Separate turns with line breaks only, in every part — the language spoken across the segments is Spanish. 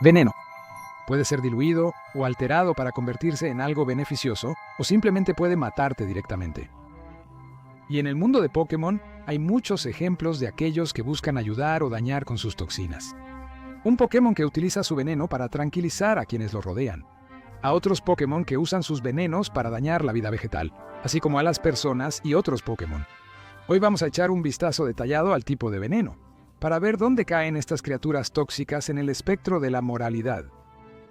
Veneno. Puede ser diluido o alterado para convertirse en algo beneficioso o simplemente puede matarte directamente. Y en el mundo de Pokémon hay muchos ejemplos de aquellos que buscan ayudar o dañar con sus toxinas. Un Pokémon que utiliza su veneno para tranquilizar a quienes lo rodean. A otros Pokémon que usan sus venenos para dañar la vida vegetal, así como a las personas y otros Pokémon. Hoy vamos a echar un vistazo detallado al tipo de veneno, para ver dónde caen estas criaturas tóxicas en el espectro de la moralidad.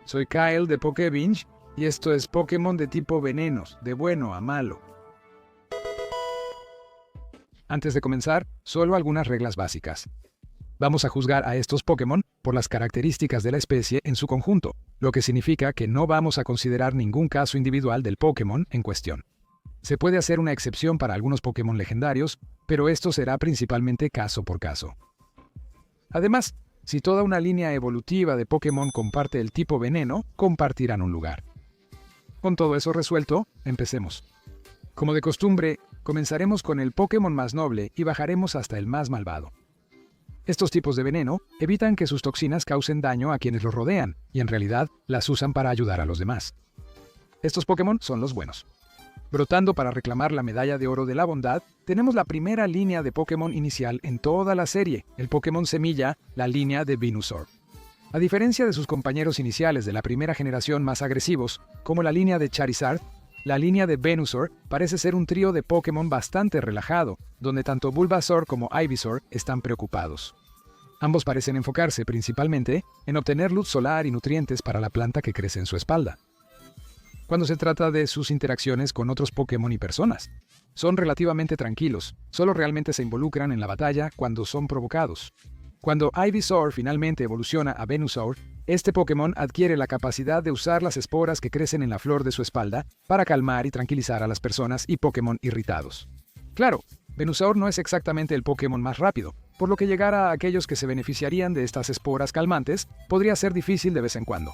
Soy Kyle de Pokébinge y esto es Pokémon de tipo venenos, de bueno a malo. Antes de comenzar, solo algunas reglas básicas. Vamos a juzgar a estos Pokémon por las características de la especie en su conjunto, lo que significa que no vamos a considerar ningún caso individual del Pokémon en cuestión. Se puede hacer una excepción para algunos Pokémon legendarios, pero esto será principalmente caso por caso. Además, si toda una línea evolutiva de Pokémon comparte el tipo veneno, compartirán un lugar. Con todo eso resuelto, empecemos. Como de costumbre, comenzaremos con el Pokémon más noble y bajaremos hasta el más malvado. Estos tipos de veneno evitan que sus toxinas causen daño a quienes los rodean, y en realidad las usan para ayudar a los demás. Estos Pokémon son los buenos. Brotando para reclamar la medalla de oro de la bondad, tenemos la primera línea de Pokémon inicial en toda la serie, el Pokémon Semilla, la línea de Venusaur. A diferencia de sus compañeros iniciales de la primera generación más agresivos, como la línea de Charizard, la línea de Venusaur parece ser un trío de Pokémon bastante relajado, donde tanto Bulbasaur como Ivysaur están preocupados. Ambos parecen enfocarse principalmente en obtener luz solar y nutrientes para la planta que crece en su espalda. Cuando se trata de sus interacciones con otros Pokémon y personas, son relativamente tranquilos, solo realmente se involucran en la batalla cuando son provocados. Cuando Ivysaur finalmente evoluciona a Venusaur, este Pokémon adquiere la capacidad de usar las esporas que crecen en la flor de su espalda para calmar y tranquilizar a las personas y Pokémon irritados. Claro, Venusaur no es exactamente el Pokémon más rápido, por lo que llegar a aquellos que se beneficiarían de estas esporas calmantes podría ser difícil de vez en cuando.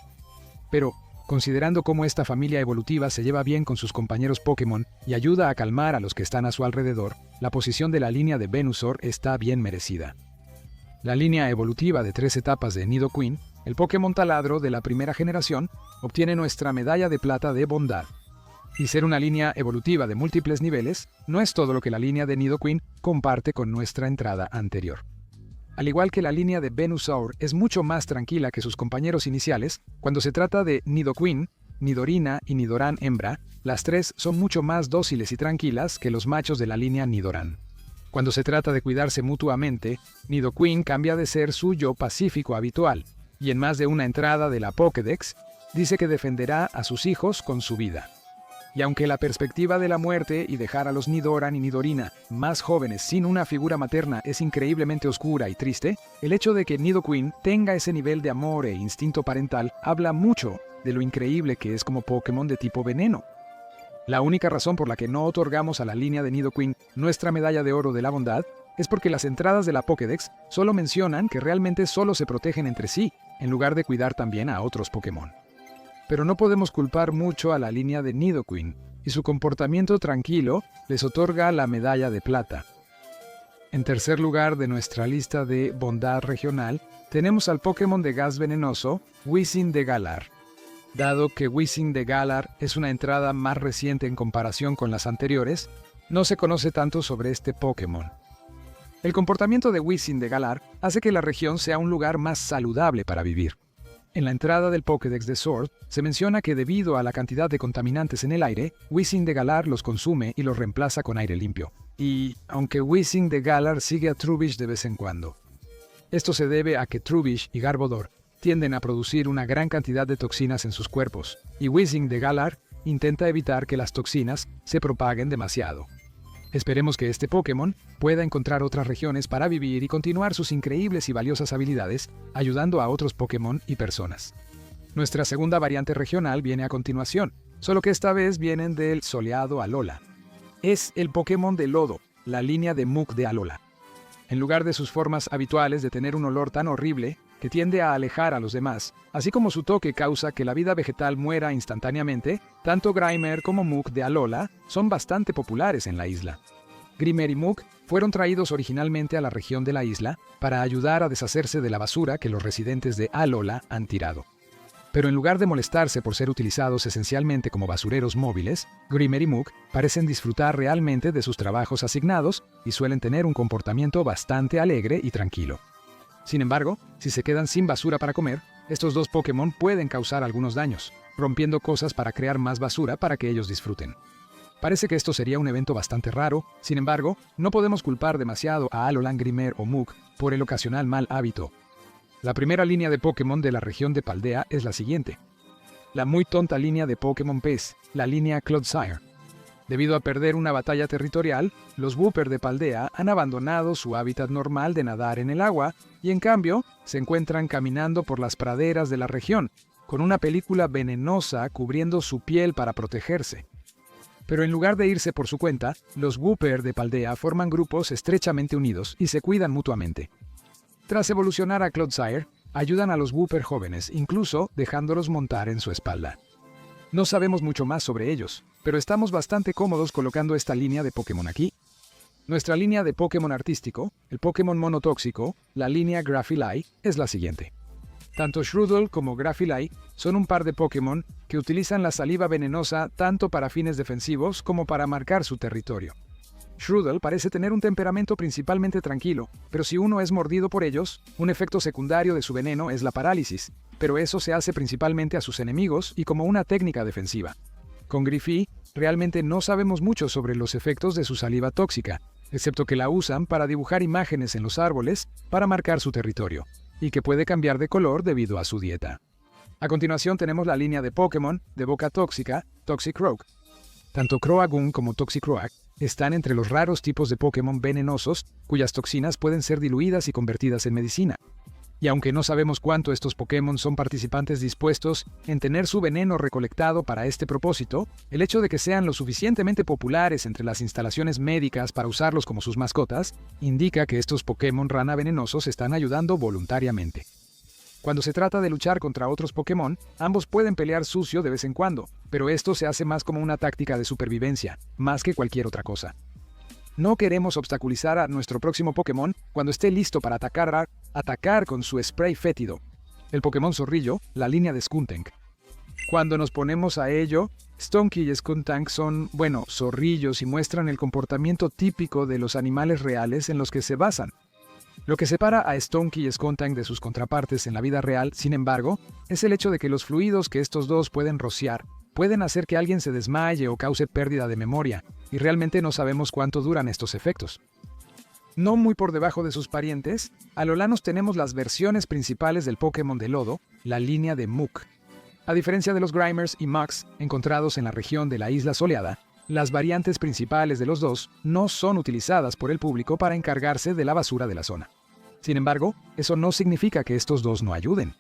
Pero, considerando cómo esta familia evolutiva se lleva bien con sus compañeros Pokémon y ayuda a calmar a los que están a su alrededor, la posición de la línea de Venusaur está bien merecida. La línea evolutiva de 3 etapas de Nidoqueen, el Pokémon taladro de la primera generación, obtiene nuestra medalla de plata de bondad. Y ser una línea evolutiva de múltiples niveles no es todo lo que la línea de Nidoqueen comparte con nuestra entrada anterior. Al igual que la línea de Venusaur es mucho más tranquila que sus compañeros iniciales, cuando se trata de Nidoqueen, Nidorina y Nidoran hembra, las tres son mucho más dóciles y tranquilas que los machos de la línea Nidoran. Cuando se trata de cuidarse mutuamente, Nidoqueen cambia de ser su yo pacífico habitual, y en más de una entrada de la Pokédex, dice que defenderá a sus hijos con su vida. Y aunque la perspectiva de la muerte y dejar a los Nidoran y Nidorina más jóvenes sin una figura materna es increíblemente oscura y triste, el hecho de que Nidoqueen tenga ese nivel de amor e instinto parental habla mucho de lo increíble que es como Pokémon de tipo veneno. La única razón por la que no otorgamos a la línea de Nidoqueen nuestra medalla de oro de la bondad es porque las entradas de la Pokédex solo mencionan que realmente solo se protegen entre sí, en lugar de cuidar también a otros Pokémon. Pero no podemos culpar mucho a la línea de Nidoqueen, y su comportamiento tranquilo les otorga la medalla de plata. En tercer lugar de nuestra lista de bondad regional, tenemos al Pokémon de gas venenoso, Weezing de Galar. Dado que Weezing de Galar es una entrada más reciente en comparación con las anteriores, no se conoce tanto sobre este Pokémon. El comportamiento de Weezing de Galar hace que la región sea un lugar más saludable para vivir. En la entrada del Pokédex de Sword, se menciona que debido a la cantidad de contaminantes en el aire, Weezing de Galar los consume y los reemplaza con aire limpio. Y, aunque Weezing de Galar sigue a Trubbish de vez en cuando. Esto se debe a que Trubbish y Garbodor tienden a producir una gran cantidad de toxinas en sus cuerpos, y Weezing de Galar intenta evitar que las toxinas se propaguen demasiado. Esperemos que este Pokémon pueda encontrar otras regiones para vivir y continuar sus increíbles y valiosas habilidades, ayudando a otros Pokémon y personas. Nuestra segunda variante regional viene a continuación, solo que esta vez vienen del soleado Alola. Es el Pokémon de lodo, la línea de Muk de Alola. En lugar de sus formas habituales de tener un olor tan horrible que tiende a alejar a los demás, así como su toque causa que la vida vegetal muera instantáneamente, tanto Grimer como Muk de Alola son bastante populares en la isla. Grimer y Muk fueron traídos originalmente a la región de la isla para ayudar a deshacerse de la basura que los residentes de Alola han tirado. Pero en lugar de molestarse por ser utilizados esencialmente como basureros móviles, Grimer y Muk parecen disfrutar realmente de sus trabajos asignados y suelen tener un comportamiento bastante alegre y tranquilo. Sin embargo, si se quedan sin basura para comer, estos dos Pokémon pueden causar algunos daños, rompiendo cosas para crear más basura para que ellos disfruten. Parece que esto sería un evento bastante raro, sin embargo, no podemos culpar demasiado a Alolan, Grimer o Muk por el ocasional mal hábito. La primera línea de Pokémon de la región de Paldea es la siguiente. La muy tonta línea de Pokémon Pez, la línea Clodsire. Debido a perder una batalla territorial, los Wooper de Paldea han abandonado su hábitat normal de nadar en el agua y en cambio se encuentran caminando por las praderas de la región, con una película venenosa cubriendo su piel para protegerse. Pero en lugar de irse por su cuenta, los Wooper de Paldea forman grupos estrechamente unidos y se cuidan mutuamente. Tras evolucionar a Clodsire, ayudan a los Wooper jóvenes, incluso dejándolos montar en su espalda. No sabemos mucho más sobre ellos, pero estamos bastante cómodos colocando esta línea de Pokémon aquí. Nuestra línea de Pokémon artístico, el Pokémon monotóxico, la línea Graphilai, es la siguiente. Tanto Shroodle como Graphilai son un par de Pokémon que utilizan la saliva venenosa tanto para fines defensivos como para marcar su territorio. Shroodle parece tener un temperamento principalmente tranquilo, pero si uno es mordido por ellos, un efecto secundario de su veneno es la parálisis, pero eso se hace principalmente a sus enemigos y como una técnica defensiva. Con Griffey, realmente no sabemos mucho sobre los efectos de su saliva tóxica, excepto que la usan para dibujar imágenes en los árboles para marcar su territorio, y que puede cambiar de color debido a su dieta. A continuación tenemos la línea de Pokémon de boca tóxica, Toxicroak. Tanto Croagunk como Toxicroak están entre los raros tipos de Pokémon venenosos cuyas toxinas pueden ser diluidas y convertidas en medicina. Y aunque no sabemos cuánto estos Pokémon son participantes dispuestos en tener su veneno recolectado para este propósito, el hecho de que sean lo suficientemente populares entre las instalaciones médicas para usarlos como sus mascotas, indica que estos Pokémon rana venenosos están ayudando voluntariamente. Cuando se trata de luchar contra otros Pokémon, ambos pueden pelear sucio de vez en cuando, pero esto se hace más como una táctica de supervivencia, más que cualquier otra cosa. No queremos obstaculizar a nuestro próximo Pokémon cuando esté listo para atacar con su spray fétido, el Pokémon Zorrillo, la línea de Skuntank. Cuando nos ponemos a ello, Stunky y Skuntank son, zorrillos y muestran el comportamiento típico de los animales reales en los que se basan. Lo que separa a Stunky y Skuntank de sus contrapartes en la vida real, sin embargo, es el hecho de que los fluidos que estos dos pueden rociar pueden hacer que alguien se desmaye o cause pérdida de memoria, y realmente no sabemos cuánto duran estos efectos. No muy por debajo de sus parientes, alolanos tenemos las versiones principales del Pokémon de lodo, la línea de Muk. A diferencia de los Grimers y Mucks encontrados en la región de la Isla Soleada, las variantes principales de los dos no son utilizadas por el público para encargarse de la basura de la zona. Sin embargo, eso no significa que estos dos no ayuden.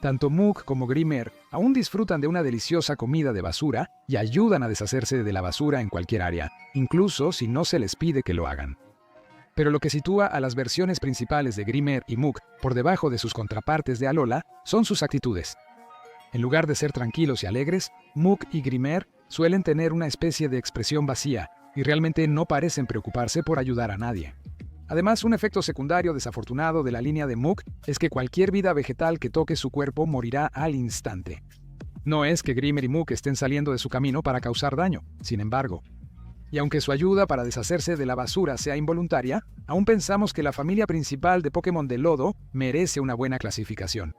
Tanto Muk como Grimer aún disfrutan de una deliciosa comida de basura y ayudan a deshacerse de la basura en cualquier área, incluso si no se les pide que lo hagan. Pero lo que sitúa a las versiones principales de Grimer y Muk por debajo de sus contrapartes de Alola son sus actitudes. En lugar de ser tranquilos y alegres, Muk y Grimer suelen tener una especie de expresión vacía y realmente no parecen preocuparse por ayudar a nadie. Además, un efecto secundario desafortunado de la línea de Muk es que cualquier vida vegetal que toque su cuerpo morirá al instante. No es que Grimer y Muk estén saliendo de su camino para causar daño, sin embargo. Y aunque su ayuda para deshacerse de la basura sea involuntaria, aún pensamos que la familia principal de Pokémon de lodo merece una buena clasificación.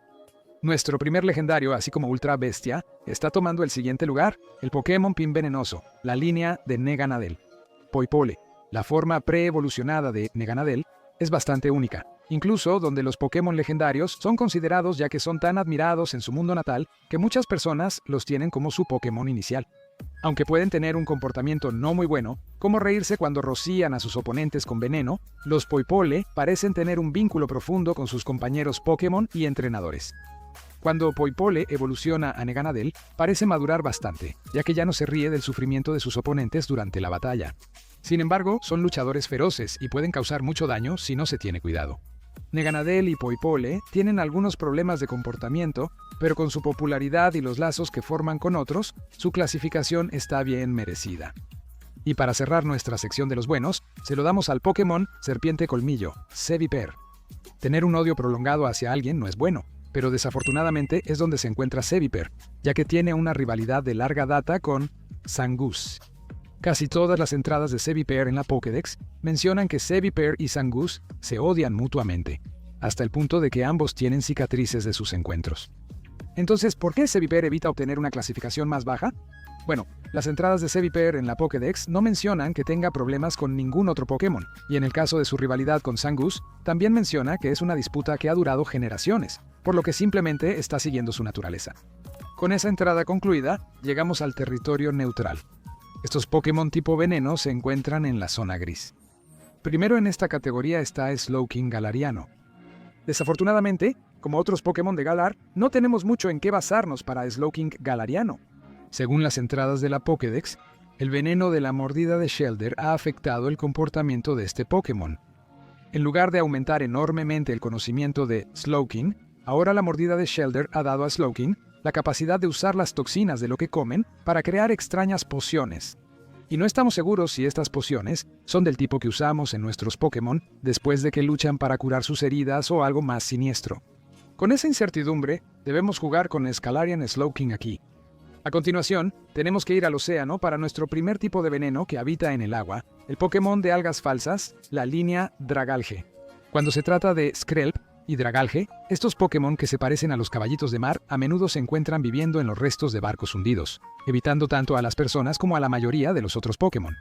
Nuestro primer legendario, así como Ultra Bestia, está tomando el siguiente lugar, el Pokémon Pin Venenoso, la línea de Neganadel. Poipole, la forma pre-evolucionada de Neganadel, es bastante única, incluso donde los Pokémon legendarios son considerados ya que son tan admirados en su mundo natal que muchas personas los tienen como su Pokémon inicial. Aunque pueden tener un comportamiento no muy bueno, como reírse cuando rocían a sus oponentes con veneno, los Poipole parecen tener un vínculo profundo con sus compañeros Pokémon y entrenadores. Cuando Poipole evoluciona a Neganadel, parece madurar bastante, ya que ya no se ríe del sufrimiento de sus oponentes durante la batalla. Sin embargo, son luchadores feroces y pueden causar mucho daño si no se tiene cuidado. Neganadel y Poipole tienen algunos problemas de comportamiento, pero con su popularidad y los lazos que forman con otros, su clasificación está bien merecida. Y para cerrar nuestra sección de los buenos, se lo damos al Pokémon Serpiente Colmillo, Seviper. Tener un odio prolongado hacia alguien no es bueno, pero desafortunadamente es donde se encuentra Seviper, ya que tiene una rivalidad de larga data con Zangoose. Casi todas las entradas de Seviper en la Pokédex mencionan que Seviper y Zangoose se odian mutuamente, hasta el punto de que ambos tienen cicatrices de sus encuentros. Entonces, ¿por qué Seviper evita obtener una clasificación más baja? Bueno, las entradas de Seviper en la Pokédex no mencionan que tenga problemas con ningún otro Pokémon, y en el caso de su rivalidad con Zangoose, también menciona que es una disputa que ha durado generaciones, por lo que simplemente está siguiendo su naturaleza. Con esa entrada concluida, llegamos al territorio neutral. Estos Pokémon tipo veneno se encuentran en la zona gris. Primero en esta categoría está Slowking Galariano. Desafortunadamente, como otros Pokémon de Galar, no tenemos mucho en qué basarnos para Slowking Galariano. Según las entradas de la Pokédex, el veneno de la mordida de Shellder ha afectado el comportamiento de este Pokémon. En lugar de aumentar enormemente el conocimiento de Slowking, ahora la mordida de Shellder ha dado a Slowking la capacidad de usar las toxinas de lo que comen para crear extrañas pociones. Y no estamos seguros si estas pociones son del tipo que usamos en nuestros Pokémon después de que luchan para curar sus heridas o algo más siniestro. Con esa incertidumbre, debemos jugar con Scalarian Slowking aquí. A continuación, tenemos que ir al océano para nuestro primer tipo de veneno que habita en el agua, el Pokémon de algas falsas, la línea Dragalge. Cuando se trata de Skrelp y Dragalge, estos Pokémon que se parecen a los caballitos de mar a menudo se encuentran viviendo en los restos de barcos hundidos, evitando tanto a las personas como a la mayoría de los otros Pokémon.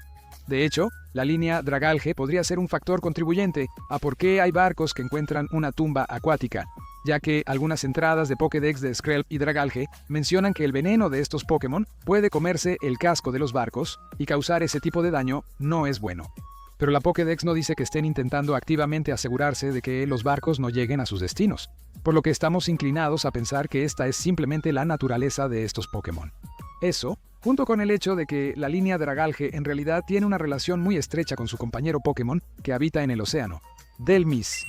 De hecho, la línea Dragalge podría ser un factor contribuyente a por qué hay barcos que encuentran una tumba acuática, ya que algunas entradas de Pokédex de Skrelp y Dragalge mencionan que el veneno de estos Pokémon puede comerse el casco de los barcos y causar ese tipo de daño no es bueno. Pero la Pokédex no dice que estén intentando activamente asegurarse de que los barcos no lleguen a sus destinos, por lo que estamos inclinados a pensar que esta es simplemente la naturaleza de estos Pokémon. Eso, junto con el hecho de que la línea Dragalge en realidad tiene una relación muy estrecha con su compañero Pokémon que habita en el océano, Delmis.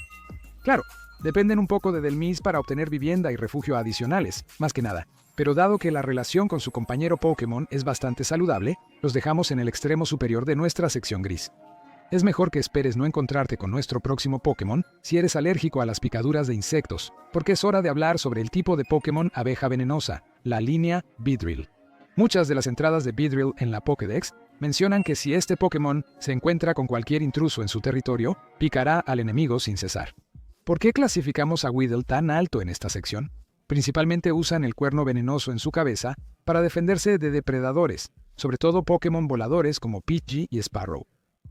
Claro, dependen un poco de Delmis para obtener vivienda y refugio adicionales, más que nada. Pero dado que la relación con su compañero Pokémon es bastante saludable, los dejamos en el extremo superior de nuestra sección gris. Es mejor que esperes no encontrarte con nuestro próximo Pokémon si eres alérgico a las picaduras de insectos, porque es hora de hablar sobre el tipo de Pokémon abeja venenosa, la línea Beedrill. Muchas de las entradas de Beedrill en la Pokédex mencionan que si este Pokémon se encuentra con cualquier intruso en su territorio, picará al enemigo sin cesar. ¿Por qué clasificamos a Weedle tan alto en esta sección? Principalmente usan el cuerno venenoso en su cabeza para defenderse de depredadores, sobre todo Pokémon voladores como Pidgey y Sparrow.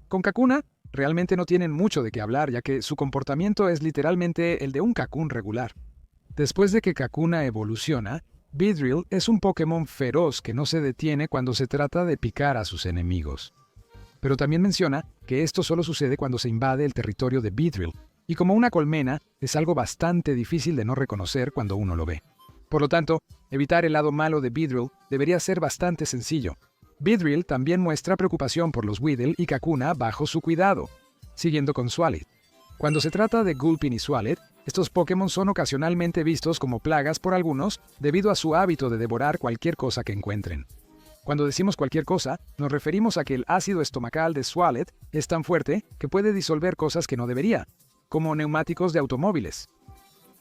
Con Kakuna, realmente no tienen mucho de qué hablar, ya que su comportamiento es literalmente el de un Kakun regular. Después de que Kakuna evoluciona, Beedrill es un Pokémon feroz que no se detiene cuando se trata de picar a sus enemigos. Pero también menciona que esto solo sucede cuando se invade el territorio de Beedrill, y como una colmena, es algo bastante difícil de no reconocer cuando uno lo ve. Por lo tanto, evitar el lado malo de Beedrill debería ser bastante sencillo. Beedrill también muestra preocupación por los Weedle y Kakuna bajo su cuidado, siguiendo con Swalot. Cuando se trata de Gulpin y Swalot, estos Pokémon son ocasionalmente vistos como plagas por algunos debido a su hábito de devorar cualquier cosa que encuentren. Cuando decimos cualquier cosa, nos referimos a que el ácido estomacal de Swalot es tan fuerte que puede disolver cosas que no debería, como neumáticos de automóviles.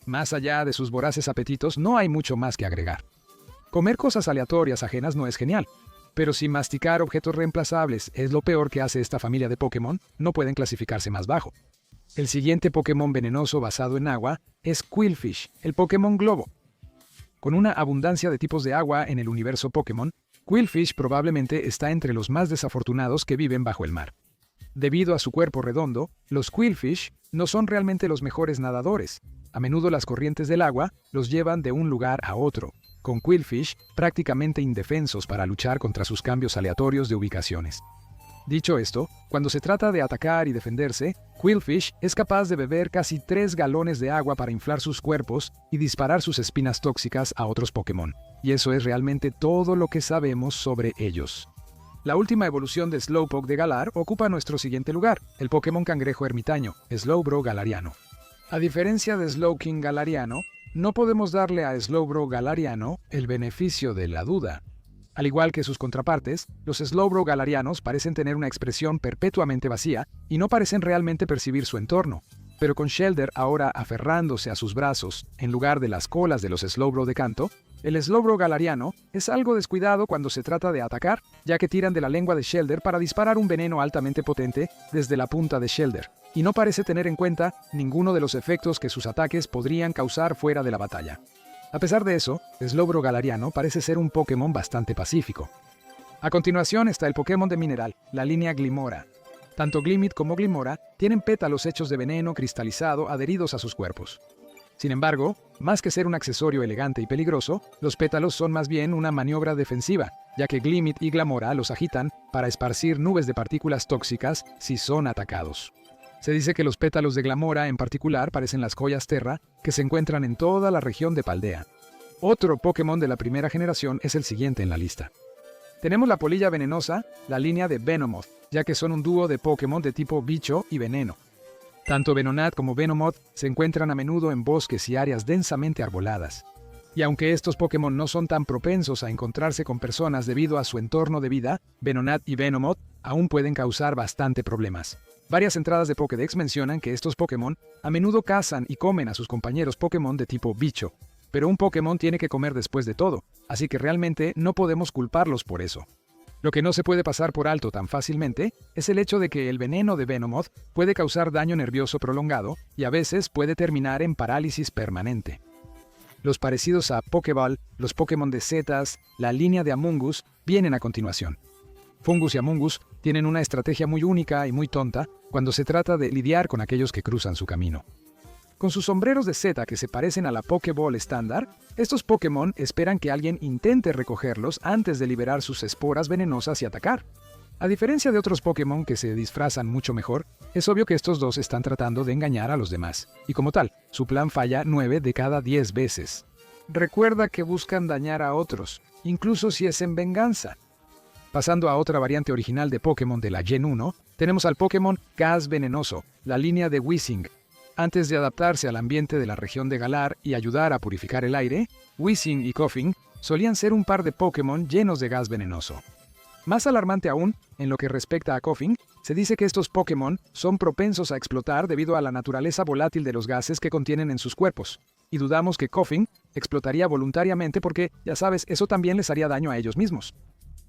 Más allá de sus voraces apetitos, no hay mucho más que agregar. Comer cosas aleatorias ajenas no es genial, pero si masticar objetos reemplazables es lo peor que hace esta familia de Pokémon, no pueden clasificarse más bajo. El siguiente Pokémon venenoso basado en agua es Qwilfish, el Pokémon Globo. Con una abundancia de tipos de agua en el universo Pokémon, Qwilfish probablemente está entre los más desafortunados que viven bajo el mar. Debido a su cuerpo redondo, los Qwilfish no son realmente los mejores nadadores. A menudo las corrientes del agua los llevan de un lugar a otro, con Qwilfish prácticamente indefensos para luchar contra sus cambios aleatorios de ubicaciones. Dicho esto, cuando se trata de atacar y defenderse, Qwilfish es capaz de beber casi 3 galones de agua para inflar sus cuerpos y disparar sus espinas tóxicas a otros Pokémon. Y eso es realmente todo lo que sabemos sobre ellos. La última evolución de Slowpoke de Galar ocupa nuestro siguiente lugar, el Pokémon cangrejo ermitaño, Slowbro galariano. A diferencia de Slowking galariano, no podemos darle a Slowbro galariano el beneficio de la duda. Al igual que sus contrapartes, los Slowbro galarianos parecen tener una expresión perpetuamente vacía y no parecen realmente percibir su entorno. Pero con Shellder ahora aferrándose a sus brazos en lugar de las colas de los Slowbro de canto, el Slowbro galariano es algo descuidado cuando se trata de atacar, ya que tiran de la lengua de Shellder para disparar un veneno altamente potente desde la punta de Shellder, y no parece tener en cuenta ninguno de los efectos que sus ataques podrían causar fuera de la batalla. A pesar de eso, Slowbro galariano parece ser un Pokémon bastante pacífico. A continuación está el Pokémon de mineral, la línea Glimmora. Tanto Glimmet como Glimmora tienen pétalos hechos de veneno cristalizado adheridos a sus cuerpos. Sin embargo, más que ser un accesorio elegante y peligroso, los pétalos son más bien una maniobra defensiva, ya que Glimmet y Glimmora los agitan para esparcir nubes de partículas tóxicas si son atacados. Se dice que los pétalos de Glimmora en particular parecen las joyas Terra que se encuentran en toda la región de Paldea. Otro Pokémon de la primera generación es el siguiente en la lista. Tenemos la polilla venenosa, la línea de Venomoth, ya que son un dúo de Pokémon de tipo bicho y veneno. Tanto Venonat como Venomoth se encuentran a menudo en bosques y áreas densamente arboladas. Y aunque estos Pokémon no son tan propensos a encontrarse con personas debido a su entorno de vida, Venonat y Venomoth aún pueden causar bastante problemas. Varias entradas de Pokédex mencionan que estos Pokémon a menudo cazan y comen a sus compañeros Pokémon de tipo bicho, pero un Pokémon tiene que comer después de todo, así que realmente no podemos culparlos por eso. Lo que no se puede pasar por alto tan fácilmente es el hecho de que el veneno de Venomoth puede causar daño nervioso prolongado y a veces puede terminar en parálisis permanente. Los parecidos a Pokéball, los Pokémon de setas, la línea de Amoonguss vienen a continuación. Fungus y Amoonguss tienen una estrategia muy única y muy tonta cuando se trata de lidiar con aquellos que cruzan su camino. Con sus sombreros de seta que se parecen a la Pokéball estándar, estos Pokémon esperan que alguien intente recogerlos antes de liberar sus esporas venenosas y atacar. A diferencia de otros Pokémon que se disfrazan mucho mejor, es obvio que estos dos están tratando de engañar a los demás, y como tal, su plan falla 9 de cada 10 veces. Recuerda que buscan dañar a otros, incluso si es en venganza. Pasando a otra variante original de Pokémon de la Gen 1, tenemos al Pokémon Gas Venenoso, la línea de Weezing. Antes de adaptarse al ambiente de la región de Galar y ayudar a purificar el aire, Weezing y Koffing solían ser un par de Pokémon llenos de gas venenoso. Más alarmante aún, en lo que respecta a Koffing, se dice que estos Pokémon son propensos a explotar debido a la naturaleza volátil de los gases que contienen en sus cuerpos, y dudamos que Koffing explotaría voluntariamente porque, ya sabes, eso también les haría daño a ellos mismos.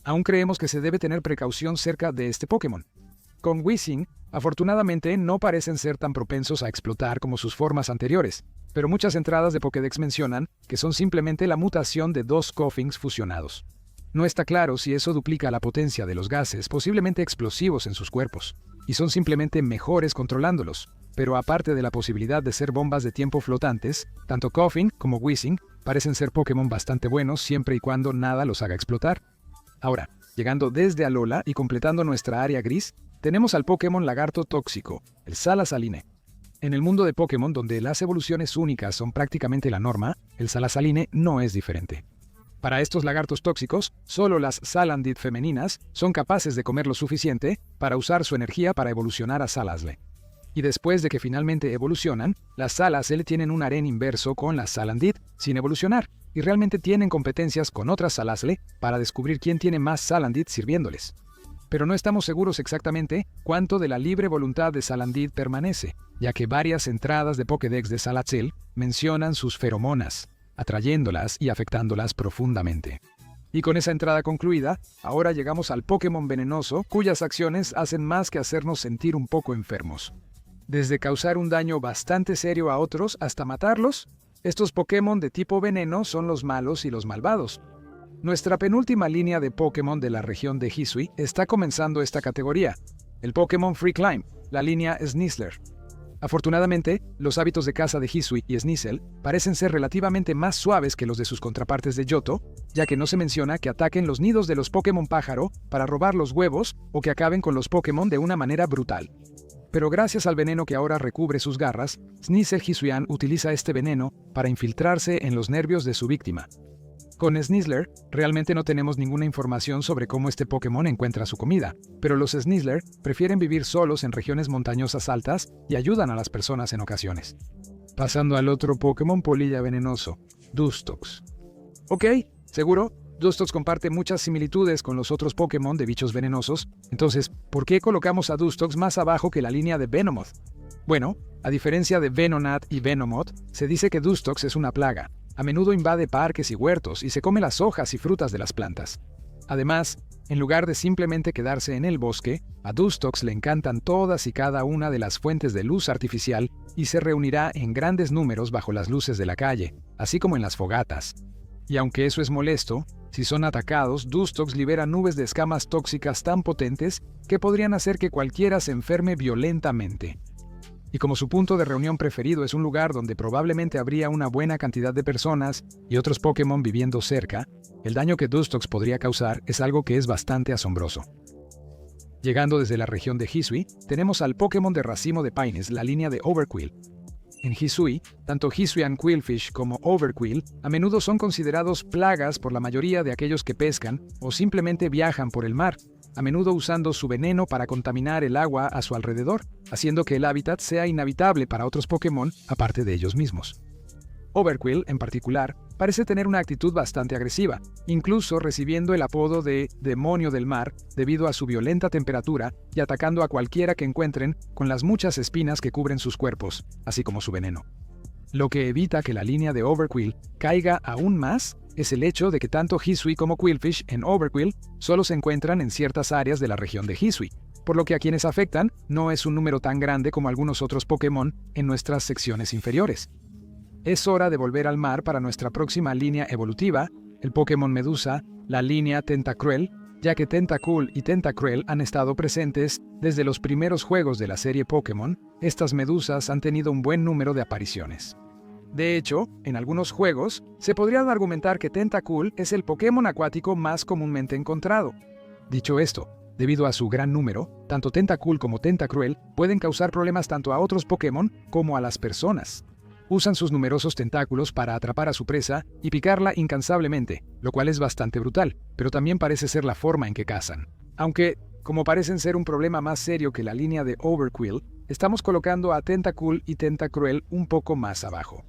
Aún creemos que se debe tener precaución cerca de este Pokémon. Con Weezing, afortunadamente no parecen ser tan propensos a explotar como sus formas anteriores, pero muchas entradas de Pokédex mencionan que son simplemente la mutación de dos Koffings fusionados. No está claro si eso duplica la potencia de los gases posiblemente explosivos en sus cuerpos, y son simplemente mejores controlándolos, pero aparte de la posibilidad de ser bombas de tiempo flotantes, tanto Koffing como Weezing parecen ser Pokémon bastante buenos siempre y cuando nada los haga explotar. Ahora, llegando desde Alola y completando nuestra área gris, tenemos al Pokémon Lagarto Tóxico, el Salasaline. En el mundo de Pokémon, donde las evoluciones únicas son prácticamente la norma, el Salasaline no es diferente. Para estos lagartos tóxicos, solo las Salandit femeninas son capaces de comer lo suficiente para usar su energía para evolucionar a Salasle. Y después de que finalmente evolucionan, las Salasle tienen un harén inverso con las Salandit sin evolucionar, y realmente tienen competencias con otras Salasle para descubrir quién tiene más Salandit sirviéndoles. Pero no estamos seguros exactamente cuánto de la libre voluntad de Salandit permanece, ya que varias entradas de Pokédex de Salazzle mencionan sus feromonas, atrayéndolas y afectándolas profundamente. Y con esa entrada concluida, ahora llegamos al Pokémon venenoso, cuyas acciones hacen más que hacernos sentir un poco enfermos. Desde causar un daño bastante serio a otros hasta matarlos, estos Pokémon de tipo veneno son los malos y los malvados. Nuestra penúltima línea de Pokémon de la región de Hisui está comenzando esta categoría, el Pokémon Free Climb, la línea Sneasler. Afortunadamente, los hábitos de caza de Hisui y Sneasel parecen ser relativamente más suaves que los de sus contrapartes de Johto, ya que no se menciona que ataquen los nidos de los Pokémon pájaro para robar los huevos o que acaben con los Pokémon de una manera brutal. Pero gracias al veneno que ahora recubre sus garras, Sneasel Hisuian utiliza este veneno para infiltrarse en los nervios de su víctima. Con Sneasler, realmente no tenemos ninguna información sobre cómo este Pokémon encuentra su comida, pero los Sneasler prefieren vivir solos en regiones montañosas altas y ayudan a las personas en ocasiones. Pasando al otro Pokémon polilla venenoso, Dustox. Ok, seguro, Dustox comparte muchas similitudes con los otros Pokémon de bichos venenosos, entonces, ¿por qué colocamos a Dustox más abajo que la línea de Venomoth? Bueno, a diferencia de Venonat y Venomoth, se dice que Dustox es una plaga. A menudo invade parques y huertos y se come las hojas y frutas de las plantas. Además, en lugar de simplemente quedarse en el bosque, a Dustox le encantan todas y cada una de las fuentes de luz artificial y se reunirá en grandes números bajo las luces de la calle, así como en las fogatas. Y aunque eso es molesto, si son atacados, Dustox libera nubes de escamas tóxicas tan potentes que podrían hacer que cualquiera se enferme violentamente. Y como su punto de reunión preferido es un lugar donde probablemente habría una buena cantidad de personas y otros Pokémon viviendo cerca, el daño que Dustox podría causar es algo que es bastante asombroso. Llegando desde la región de Hisui, tenemos al Pokémon de racimo de Pines, la línea de Overqwil. En Hisui, tanto Hisuian Quillfish como Overqwil a menudo son considerados plagas por la mayoría de aquellos que pescan o simplemente viajan por el mar, a menudo usando su veneno para contaminar el agua a su alrededor, haciendo que el hábitat sea inhabitable para otros Pokémon aparte de ellos mismos. Overqwil, en particular, parece tener una actitud bastante agresiva, incluso recibiendo el apodo de Demonio del Mar debido a su violenta temperatura y atacando a cualquiera que encuentren con las muchas espinas que cubren sus cuerpos, así como su veneno. Lo que evita que la línea de Overqwil caiga aún más es el hecho de que tanto Hisui como Quillfish en Overqwil solo se encuentran en ciertas áreas de la región de Hisui, por lo que a quienes afectan no es un número tan grande como algunos otros Pokémon en nuestras secciones inferiores. Es hora de volver al mar para nuestra próxima línea evolutiva, el Pokémon Medusa, la línea Tentacruel, ya que Tentacool y Tentacruel han estado presentes desde los primeros juegos de la serie Pokémon. Estas medusas han tenido un buen número de apariciones. De hecho, en algunos juegos, se podría argumentar que Tentacool es el Pokémon acuático más comúnmente encontrado. Dicho esto, debido a su gran número, tanto Tentacool como Tentacruel pueden causar problemas tanto a otros Pokémon como a las personas. Usan sus numerosos tentáculos para atrapar a su presa y picarla incansablemente, lo cual es bastante brutal, pero también parece ser la forma en que cazan. Aunque, como parecen ser un problema más serio que la línea de Overqwil, estamos colocando a Tentacool y Tentacruel un poco más abajo.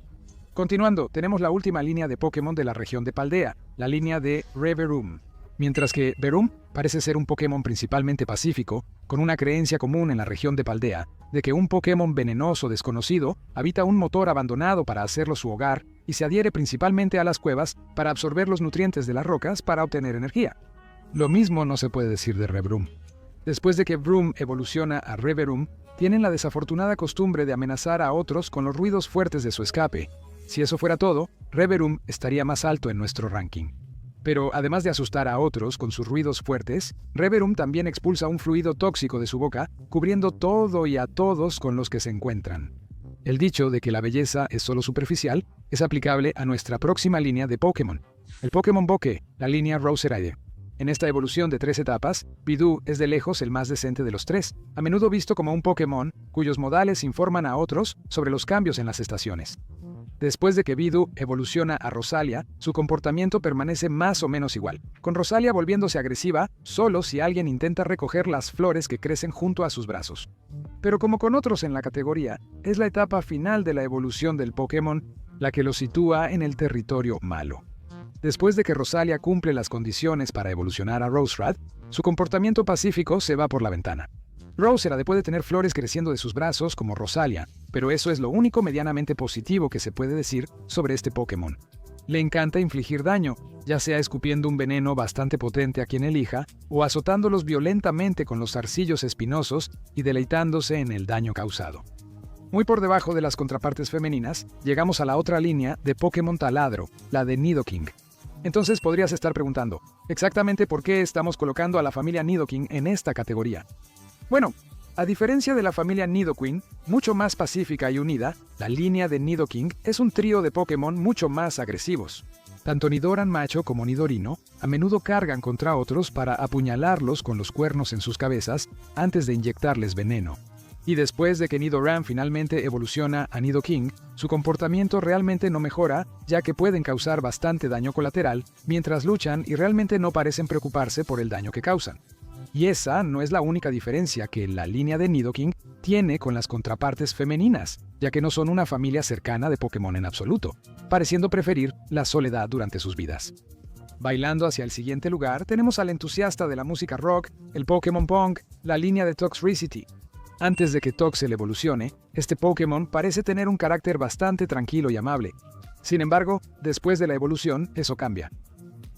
Continuando, tenemos la última línea de Pokémon de la región de Paldea, la línea de Reverum. Mientras que Verum parece ser un Pokémon principalmente pacífico, con una creencia común en la región de Paldea, de que un Pokémon venenoso desconocido habita un motor abandonado para hacerlo su hogar y se adhiere principalmente a las cuevas para absorber los nutrientes de las rocas para obtener energía. Lo mismo no se puede decir de Revrum. Después de que Vroom evoluciona a Reverum, tienen la desafortunada costumbre de amenazar a otros con los ruidos fuertes de su escape. Si eso fuera todo, Reverum estaría más alto en nuestro ranking. Pero además de asustar a otros con sus ruidos fuertes, Reverum también expulsa un fluido tóxico de su boca, cubriendo todo y a todos con los que se encuentran. El dicho de que la belleza es solo superficial es aplicable a nuestra próxima línea de Pokémon, el Pokémon Bokeh, la línea Roserade. En esta evolución de 3 etapas, Bidoof es de lejos el más decente de los 3, a menudo visto como un Pokémon cuyos modales informan a otros sobre los cambios en las estaciones. Después de que Bidoof evoluciona a Rosalia, su comportamiento permanece más o menos igual, con Rosalia volviéndose agresiva solo si alguien intenta recoger las flores que crecen junto a sus brazos. Pero como con otros en la categoría, es la etapa final de la evolución del Pokémon la que lo sitúa en el territorio malo. Después de que Rosalia cumple las condiciones para evolucionar a Roserade, su comportamiento pacífico se va por la ventana. Roserade puede tener flores creciendo de sus brazos como Rosalia, pero eso es lo único medianamente positivo que se puede decir sobre este Pokémon. Le encanta infligir daño, ya sea escupiendo un veneno bastante potente a quien elija, o azotándolos violentamente con los zarcillos espinosos y deleitándose en el daño causado. Muy por debajo de las contrapartes femeninas, llegamos a la otra línea de Pokémon taladro, la de Nidoking. Entonces podrías estar preguntando, ¿exactamente por qué estamos colocando a la familia Nidoking en esta categoría? Bueno, a diferencia de la familia Nidoqueen, mucho más pacífica y unida, la línea de Nidoking es un trío de Pokémon mucho más agresivos. Tanto Nidoran macho como Nidorino a menudo cargan contra otros para apuñalarlos con los cuernos en sus cabezas antes de inyectarles veneno. Y después de que Nidoran finalmente evoluciona a Nidoking, su comportamiento realmente no mejora, ya que pueden causar bastante daño colateral mientras luchan y realmente no parecen preocuparse por el daño que causan. Y esa no es la única diferencia que la línea de Nidoking tiene con las contrapartes femeninas, ya que no son una familia cercana de Pokémon en absoluto, pareciendo preferir la soledad durante sus vidas. Bailando hacia el siguiente lugar, tenemos al entusiasta de la música rock, el Pokémon Punk, la línea de Toxtricity. Antes de que Toxel evolucione, este Pokémon parece tener un carácter bastante tranquilo y amable. Sin embargo, después de la evolución, eso cambia.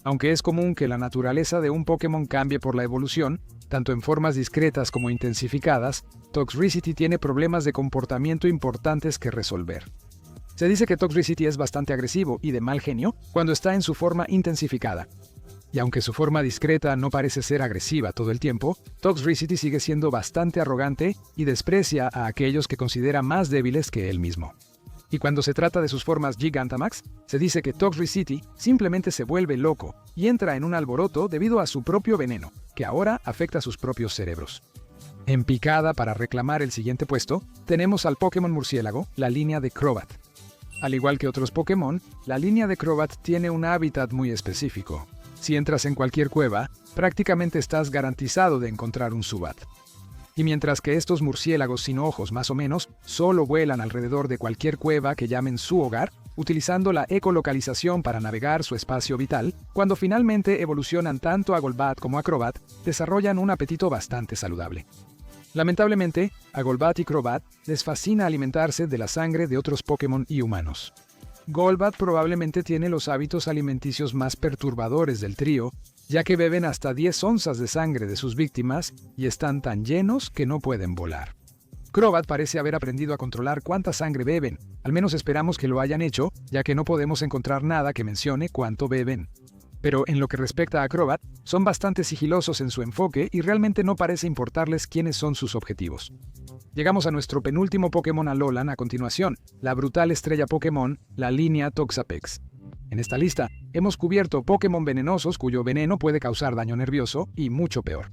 Aunque es común que la naturaleza de un Pokémon cambie por la evolución, tanto en formas discretas como intensificadas, Toxtricity tiene problemas de comportamiento importantes que resolver. Se dice que Toxtricity es bastante agresivo y de mal genio cuando está en su forma intensificada. Y aunque su forma discreta no parece ser agresiva todo el tiempo, Toxtricity sigue siendo bastante arrogante y desprecia a aquellos que considera más débiles que él mismo. Y cuando se trata de sus formas Gigantamax, se dice que Toxtricity simplemente se vuelve loco y entra en un alboroto debido a su propio veneno, que ahora afecta a sus propios cerebros. En picada para reclamar el siguiente puesto, tenemos al Pokémon murciélago, la línea de Crobat. Al igual que otros Pokémon, la línea de Crobat tiene un hábitat muy específico. Si entras en cualquier cueva, prácticamente estás garantizado de encontrar un Zubat. Y mientras que estos murciélagos sin ojos más o menos solo vuelan alrededor de cualquier cueva que llamen su hogar, utilizando la ecolocalización para navegar su espacio vital, cuando finalmente evolucionan tanto a Golbat como a Crobat, desarrollan un apetito bastante saludable. Lamentablemente, a Golbat y Crobat les fascina alimentarse de la sangre de otros Pokémon y humanos. Golbat probablemente tiene los hábitos alimenticios más perturbadores del trío, ya que beben hasta 10 onzas de sangre de sus víctimas y están tan llenos que no pueden volar. Crobat parece haber aprendido a controlar cuánta sangre beben, al menos esperamos que lo hayan hecho, ya que no podemos encontrar nada que mencione cuánto beben. Pero en lo que respecta a Crobat, son bastante sigilosos en su enfoque y realmente no parece importarles quiénes son sus objetivos. Llegamos a nuestro penúltimo Pokémon Alolan a continuación, la brutal estrella Pokémon, la línea Toxapex. En esta lista, hemos cubierto Pokémon venenosos cuyo veneno puede causar daño nervioso y mucho peor.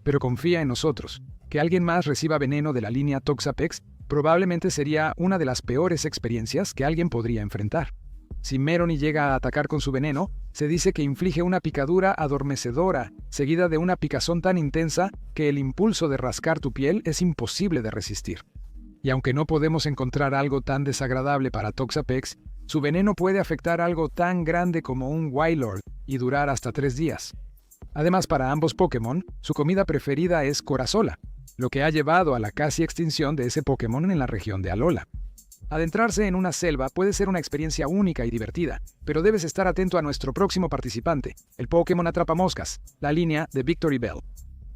Pero confía en nosotros, que alguien más reciba veneno de la línea Toxapex probablemente sería una de las peores experiencias que alguien podría enfrentar. Si Meroni llega a atacar con su veneno, se dice que inflige una picadura adormecedora, seguida de una picazón tan intensa que el impulso de rascar tu piel es imposible de resistir. Y aunque no podemos encontrar algo tan desagradable para Toxapex, su veneno puede afectar algo tan grande como un Wailord y durar hasta 3 días. Además, para ambos Pokémon, su comida preferida es Corazola, lo que ha llevado a la casi extinción de ese Pokémon en la región de Alola. Adentrarse en una selva puede ser una experiencia única y divertida, pero debes estar atento a nuestro próximo participante, el Pokémon Atrapamoscas, la línea de Victory Bell.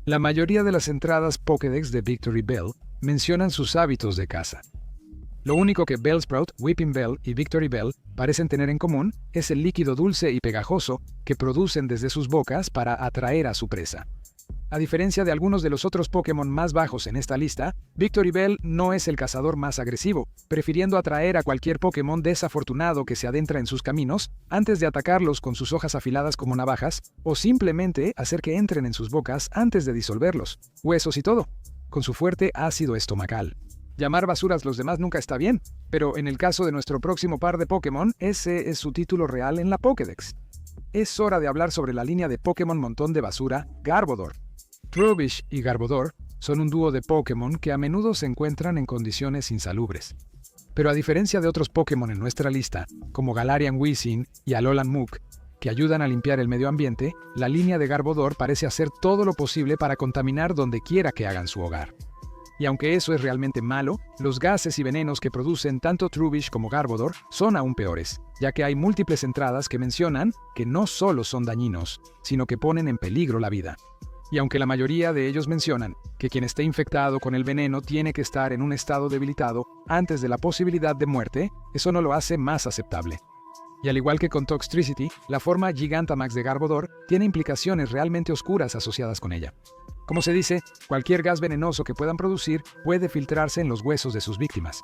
La mayoría de las entradas Pokédex de Victory Bell mencionan sus hábitos de caza. Lo único que Bellsprout, Weeping Bell y Victory Bell parecen tener en común es el líquido dulce y pegajoso que producen desde sus bocas para atraer a su presa. A diferencia de algunos de los otros Pokémon más bajos en esta lista, Victory Bell no es el cazador más agresivo, prefiriendo atraer a cualquier Pokémon desafortunado que se adentra en sus caminos antes de atacarlos con sus hojas afiladas como navajas, o simplemente hacer que entren en sus bocas antes de disolverlos, huesos y todo, con su fuerte ácido estomacal. Llamar basuras los demás nunca está bien, pero en el caso de nuestro próximo par de Pokémon, ese es su título real en la Pokédex. Es hora de hablar sobre la línea de Pokémon montón de basura, Garbodor. Trubbish y Garbodor son un dúo de Pokémon que a menudo se encuentran en condiciones insalubres. Pero a diferencia de otros Pokémon en nuestra lista, como Galarian Weezing y Alolan Muk, que ayudan a limpiar el medio ambiente, la línea de Garbodor parece hacer todo lo posible para contaminar donde quiera que hagan su hogar. Y aunque eso es realmente malo, los gases y venenos que producen tanto Trubbish como Garbodor son aún peores, ya que hay múltiples entradas que mencionan que no solo son dañinos, sino que ponen en peligro la vida. Y aunque la mayoría de ellos mencionan que quien esté infectado con el veneno tiene que estar en un estado debilitado antes de la posibilidad de muerte, eso no lo hace más aceptable. Y al igual que con Toxtricity, la forma Gigantamax de Garbodor tiene implicaciones realmente oscuras asociadas con ella. Como se dice, cualquier gas venenoso que puedan producir puede filtrarse en los huesos de sus víctimas.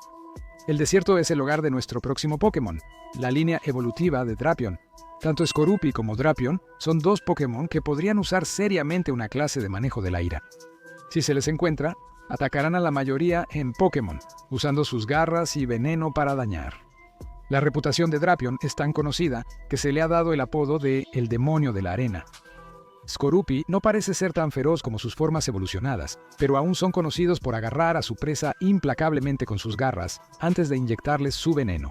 El desierto es el hogar de nuestro próximo Pokémon, la línea evolutiva de Drapion. Tanto Skorupi como Drapion son dos Pokémon que podrían usar seriamente una clase de manejo de la ira. Si se les encuentra, atacarán a la mayoría en Pokémon, usando sus garras y veneno para dañar. La reputación de Drapion es tan conocida que se le ha dado el apodo de el demonio de la arena. Skorupi no parece ser tan feroz como sus formas evolucionadas, pero aún son conocidos por agarrar a su presa implacablemente con sus garras antes de inyectarles su veneno.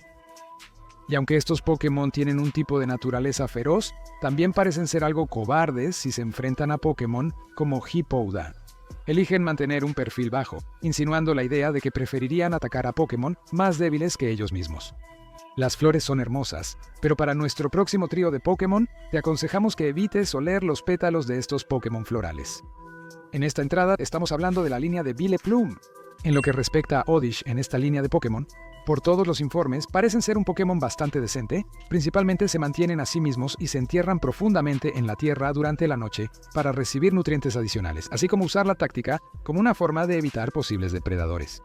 Y aunque estos Pokémon tienen un tipo de naturaleza feroz, también parecen ser algo cobardes si se enfrentan a Pokémon como Hippowdon. Eligen mantener un perfil bajo, insinuando la idea de que preferirían atacar a Pokémon más débiles que ellos mismos. Las flores son hermosas, pero para nuestro próximo trío de Pokémon, te aconsejamos que evites oler los pétalos de estos Pokémon florales. En esta entrada estamos hablando de la línea de Vileplume. En lo que respecta a Oddish en esta línea de Pokémon, por todos los informes parecen ser un Pokémon bastante decente, principalmente se mantienen a sí mismos y se entierran profundamente en la tierra durante la noche para recibir nutrientes adicionales, así como usar la táctica como una forma de evitar posibles depredadores.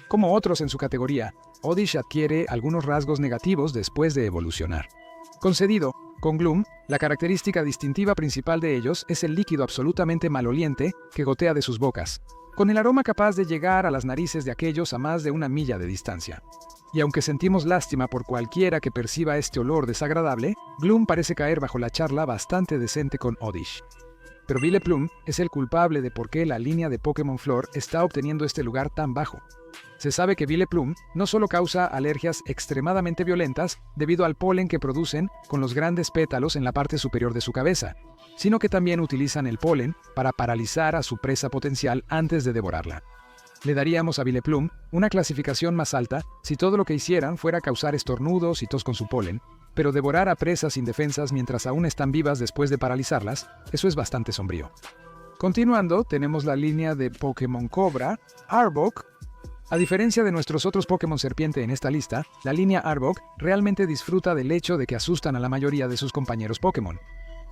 Como otros en su categoría, Oddish adquiere algunos rasgos negativos después de evolucionar. Concedido, con Gloom, la característica distintiva principal de ellos es el líquido absolutamente maloliente que gotea de sus bocas, con el aroma capaz de llegar a las narices de aquellos a más de 1 milla de distancia. Y aunque sentimos lástima por cualquiera que perciba este olor desagradable, Gloom parece caer bajo la charla bastante decente con Oddish. Pero Vileplume es el culpable de por qué la línea de Pokémon Flor está obteniendo este lugar tan bajo. Se sabe que Vileplume no solo causa alergias extremadamente violentas debido al polen que producen con los grandes pétalos en la parte superior de su cabeza, sino que también utilizan el polen para paralizar a su presa potencial antes de devorarla. Le daríamos a Vileplume una clasificación más alta si todo lo que hicieran fuera causar estornudos y tos con su polen, pero devorar a presas indefensas mientras aún están vivas después de paralizarlas, eso es bastante sombrío. Continuando, tenemos la línea de Pokémon Cobra, Arbok. A diferencia de nuestros otros Pokémon serpiente en esta lista, la línea Arbok realmente disfruta del hecho de que asustan a la mayoría de sus compañeros Pokémon.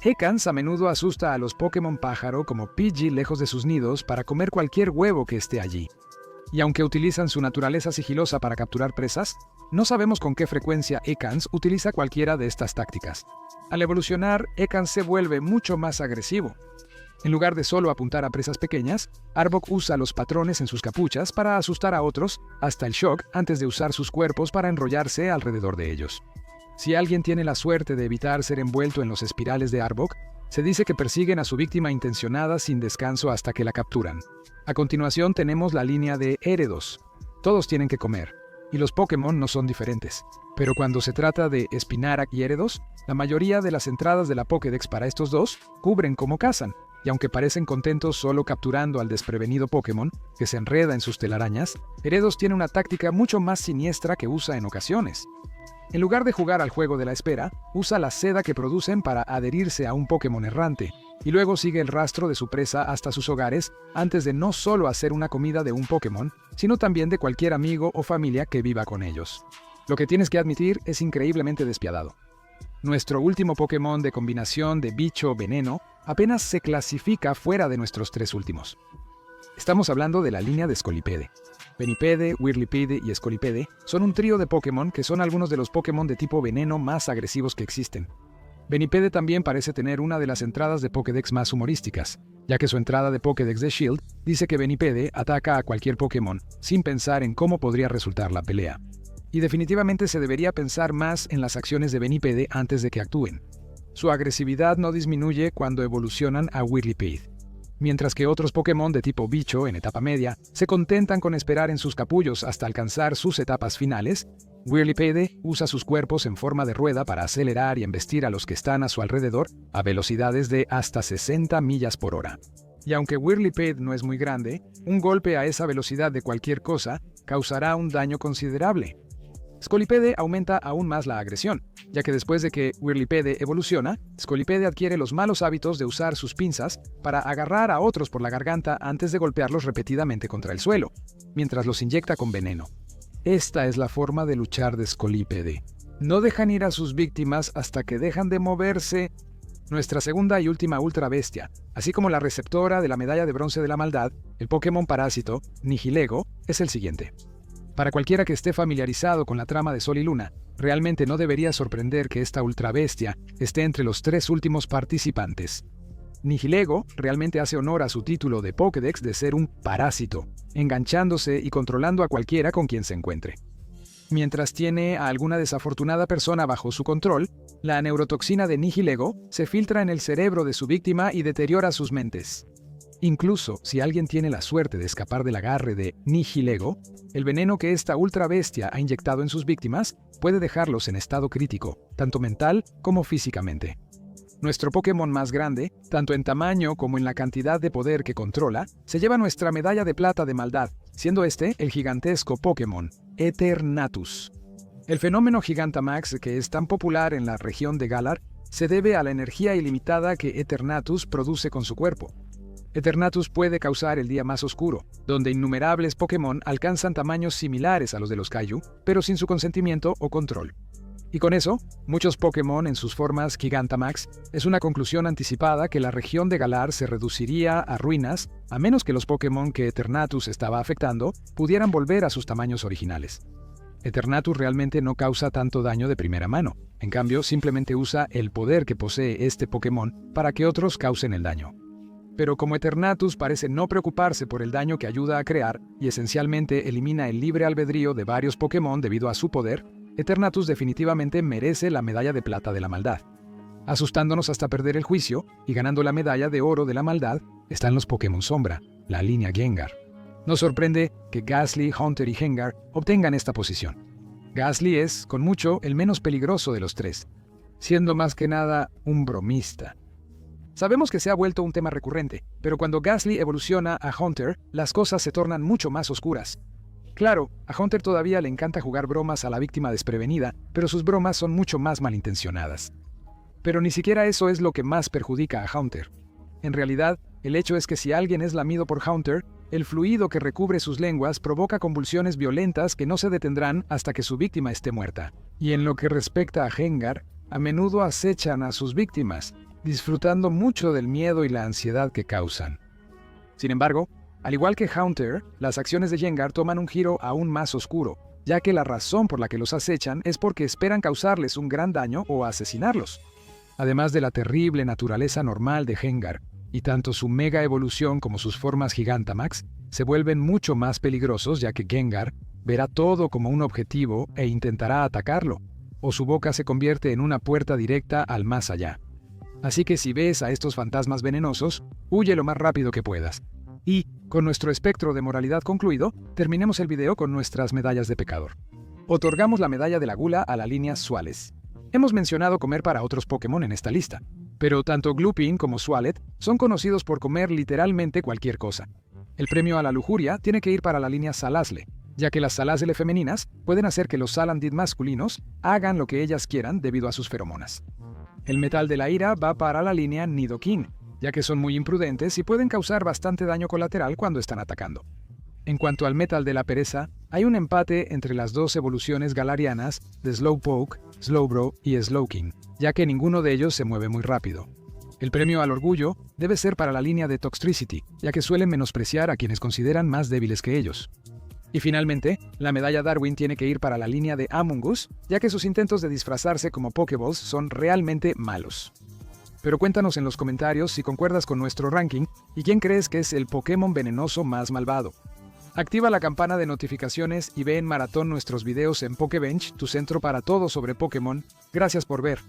Ekans a menudo asusta a los Pokémon pájaro como Pidgey lejos de sus nidos para comer cualquier huevo que esté allí. Y aunque utilizan su naturaleza sigilosa para capturar presas, no sabemos con qué frecuencia Ekans utiliza cualquiera de estas tácticas. Al evolucionar, Ekans se vuelve mucho más agresivo. En lugar de solo apuntar a presas pequeñas, Arbok usa los patrones en sus capuchas para asustar a otros hasta el shock antes de usar sus cuerpos para enrollarse alrededor de ellos. Si alguien tiene la suerte de evitar ser envuelto en los espirales de Arbok, se dice que persiguen a su víctima intencionada sin descanso hasta que la capturan. A continuación tenemos la línea de Gyarados. Todos tienen que comer, y los Pokémon no son diferentes. Pero cuando se trata de Spinarak y Gyarados, la mayoría de las entradas de la Pokédex para estos dos cubren cómo cazan, y aunque parecen contentos solo capturando al desprevenido Pokémon, que se enreda en sus telarañas, Gyarados tiene una táctica mucho más siniestra que usa en ocasiones. En lugar de jugar al juego de la espera, usa la seda que producen para adherirse a un Pokémon errante, y luego sigue el rastro de su presa hasta sus hogares antes de no solo hacer una comida de un Pokémon, sino también de cualquier amigo o familia que viva con ellos. Lo que tienes que admitir es increíblemente despiadado. Nuestro último Pokémon de combinación de bicho-veneno apenas se clasifica fuera de nuestros 3 últimos. Estamos hablando de la línea de Scolipede. Venipede, Whirlipede y Scolipede son un trío de Pokémon que son algunos de los Pokémon de tipo veneno más agresivos que existen. Venipede también parece tener una de las entradas de Pokédex más humorísticas, ya que su entrada de Pokédex de Shield dice que Venipede ataca a cualquier Pokémon sin pensar en cómo podría resultar la pelea. Y definitivamente se debería pensar más en las acciones de Venipede antes de que actúen. Su agresividad no disminuye cuando evolucionan a Whirlipede, mientras que otros Pokémon de tipo bicho en etapa media se contentan con esperar en sus capullos hasta alcanzar sus etapas finales. Whirlipede usa sus cuerpos en forma de rueda para acelerar y embestir a los que están a su alrededor a velocidades de hasta 60 millas por hora. Y aunque Whirlipede no es muy grande, un golpe a esa velocidad de cualquier cosa causará un daño considerable. Scolipede aumenta aún más la agresión, ya que después de que Whirlipede evoluciona, Scolipede adquiere los malos hábitos de usar sus pinzas para agarrar a otros por la garganta antes de golpearlos repetidamente contra el suelo, mientras los inyecta con veneno. Esta es la forma de luchar de Scolipede. No dejan ir a sus víctimas hasta que dejan de moverse. Nuestra segunda y última ultra bestia, así como la receptora de la medalla de bronce de la maldad, el Pokémon parásito, Nihilego, es el siguiente. Para cualquiera que esté familiarizado con la trama de Sol y Luna, realmente no debería sorprender que esta ultrabestia esté entre los 3 últimos participantes. Nihilego realmente hace honor a su título de Pokédex de ser un parásito, enganchándose y controlando a cualquiera con quien se encuentre. Mientras tiene a alguna desafortunada persona bajo su control, la neurotoxina de Nihilego se filtra en el cerebro de su víctima y deteriora sus mentes. Incluso si alguien tiene la suerte de escapar del agarre de Nihilego, el veneno que esta ultra bestia ha inyectado en sus víctimas puede dejarlos en estado crítico, tanto mental como físicamente. Nuestro Pokémon más grande, tanto en tamaño como en la cantidad de poder que controla, se lleva nuestra medalla de plata de maldad, siendo este el gigantesco Pokémon Eternatus. El fenómeno Gigantamax, que es tan popular en la región de Galar, se debe a la energía ilimitada que Eternatus produce con su cuerpo. Eternatus puede causar el día más oscuro, donde innumerables Pokémon alcanzan tamaños similares a los de los Kaiju, pero sin su consentimiento o control. Y con eso, muchos Pokémon en sus formas Gigantamax es una conclusión anticipada que la región de Galar se reduciría a ruinas a menos que los Pokémon que Eternatus estaba afectando pudieran volver a sus tamaños originales. Eternatus realmente no causa tanto daño de primera mano, en cambio simplemente usa el poder que posee este Pokémon para que otros causen el daño. Pero como Eternatus parece no preocuparse por el daño que ayuda a crear y esencialmente elimina el libre albedrío de varios Pokémon debido a su poder, Eternatus definitivamente merece la medalla de plata de la maldad. Asustándonos hasta perder el juicio y ganando la medalla de oro de la maldad están los Pokémon Sombra, la línea Gengar. Nos sorprende que Gastly, Haunter y Gengar obtengan esta posición. Gastly es, con mucho, el menos peligroso de los tres, siendo más que nada un bromista. Sabemos que se ha vuelto un tema recurrente, pero cuando Gastly evoluciona a Haunter, las cosas se tornan mucho más oscuras. Claro, a Haunter todavía le encanta jugar bromas a la víctima desprevenida, pero sus bromas son mucho más malintencionadas. Pero ni siquiera eso es lo que más perjudica a Haunter. En realidad, el hecho es que si alguien es lamido por Haunter, el fluido que recubre sus lenguas provoca convulsiones violentas que no se detendrán hasta que su víctima esté muerta. Y en lo que respecta a Gengar, a menudo acechan a sus víctimas, disfrutando mucho del miedo y la ansiedad que causan. Sin embargo, al igual que Haunter, las acciones de Gengar toman un giro aún más oscuro, ya que la razón por la que los acechan es porque esperan causarles un gran daño o asesinarlos. Además de la terrible naturaleza normal de Gengar, y tanto su mega evolución como sus formas Gigantamax se vuelven mucho más peligrosos ya que Gengar verá todo como un objetivo e intentará atacarlo, o su boca se convierte en una puerta directa al más allá. Así que si ves a estos fantasmas venenosos, huye lo más rápido que puedas. Y, con nuestro espectro de moralidad concluido, terminemos el video con nuestras medallas de pecador. Otorgamos la medalla de la gula a la línea Swallow. Hemos mencionado comer para otros Pokémon en esta lista, pero tanto Glupin como Swallow son conocidos por comer literalmente cualquier cosa. El premio a la lujuria tiene que ir para la línea Salazzle, ya que las Salazzle femeninas pueden hacer que los Salandit masculinos hagan lo que ellas quieran debido a sus feromonas. El metal de la ira va para la línea Nidoking, ya que son muy imprudentes y pueden causar bastante daño colateral cuando están atacando. En cuanto al metal de la pereza, hay un empate entre las dos evoluciones galarianas de Slowpoke, Slowbro y Slowking, ya que ninguno de ellos se mueve muy rápido. El premio al orgullo debe ser para la línea de Toxtricity, ya que suelen menospreciar a quienes consideran más débiles que ellos. Y finalmente, la medalla Darwin tiene que ir para la línea de Amoonguss, ya que sus intentos de disfrazarse como Pokéballs son realmente malos. Pero cuéntanos en los comentarios si concuerdas con nuestro ranking y quién crees que es el Pokémon venenoso más malvado. Activa la campana de notificaciones y ve en maratón nuestros videos en Pokébench, tu centro para todo sobre Pokémon. Gracias por ver.